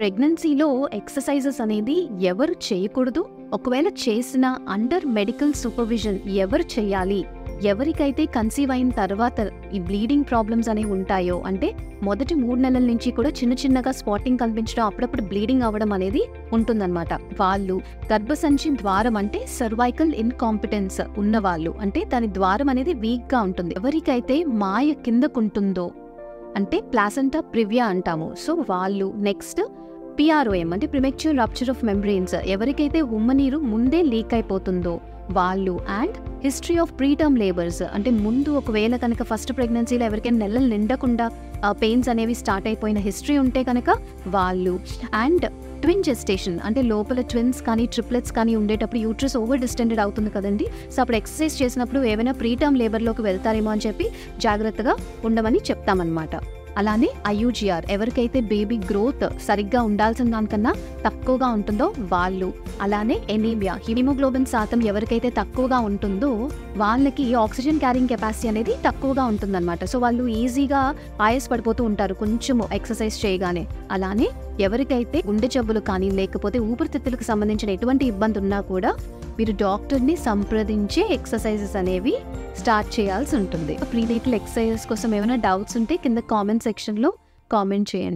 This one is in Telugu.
ప్రెగ్నెన్సీలో ఎక్సర్సైజెస్ అనేది ఎవరు చేయకూడదు, ఒకవేళ చేసిన అండర్ మెడికల్ సూపర్విజన్ ఎవరు చేయాలి, ఎవరికైతే కన్సీవ్ అయిన తర్వాత ఈ బ్లీడింగ్ ప్రాబ్లమ్స్ అనేవి ఉంటాయో, అంటే మొదటి 3 నెలల నుంచి కూడా చిన్న చిన్నగా స్పాటింగ్ కనిపించడం, అప్పుడప్పుడు బ్లీడింగ్ అవ్వడం అనేది ఉంటుందన్నమాట. వాళ్ళు గర్భసంచి ద్వారం అంటే సర్వైకల్ ఇన్కాంపిటెన్స్ ఉన్నవాళ్ళు, అంటే దాని ద్వారం అనేది వీక్గా ఉంటుంది. ఎవరికైతే మాయ కిందకుంటుందో అంటే ప్లాసెంటా ప్రివియా అంటాము, సో వాళ్ళు. నెక్స్ట్ PROM అంటే ప్రిమెచ్యూర్ రప్చర్ ఆఫ్ మెంబ్రెయిన్స్, ఎవరికైతే ఉమ్మనీరు ముందే లీక్ అయిపోతుందో వాళ్ళు. And history of preterm labours, అంటే ముందు ఒకవేళ కనుక ఫస్ట్ ప్రెగ్నెన్సీలో ఎవరికైనా నెలలు నిండకుండా పెయిన్స్ అనేవి స్టార్ట్ అయిపోయిన హిస్టరీ ఉంటే కనుక వాళ్ళు. అండ్ ట్విన్ జెస్టేషన్, అంటే లోపల ట్విన్స్ కానీ ట్రిప్లెట్స్ కానీ ఉండేటప్పుడు యూట్రస్ ఓవర్ డిస్టెండెడ్ అవుతుంది కదండి, సో అప్పుడు ఎక్సర్సైజ్ చేసినప్పుడు ఏమైనా ప్రీటర్మ్ లేబర్లోకి వెళ్తారేమో అని చెప్పి జాగ్రత్తగా ఉండమని చెప్తామన్నమాట. అలానే IUGR, ఎవరికైతే బేబీ గ్రోత్ సరిగ్గా ఉండాల్సిన దానికన్నా తక్కువగా ఉంటుందో వాళ్ళు. అలానే ఎనీమియా, హిమోగ్లోబిన్ శాతం ఎవరికైతే తక్కువగా ఉంటుందో వాళ్ళకి ఆక్సిజన్ క్యారింగ్ కెపాసిటీ అనేది తక్కువగా ఉంటుందన్నమాట, సో వాళ్ళు ఈజీగా ఆయాస పడిపోతూ ఉంటారు కొంచెము ఎక్సర్సైజ్ చేయగానే. అలానే ఎవరికైతే గుండె జబ్బులు కానీ లేకపోతే ఊపిరితిత్తులకు సంబంధించిన ఎటువంటి ఇబ్బంది ఉన్నా కూడా మీరు డాక్టర్ని సంప్రదించే ఎక్సర్సైజెస్ అనేవి స్టార్ట్ చేయాల్సి ఉంటుంది. ప్రీనేటల్ ఎక్సర్సైజెస్ కోసం ఏమైనా డౌట్స్ ఉంటే కింద కామెంట్ సెక్షన్లో కామెంట్ చేయండి.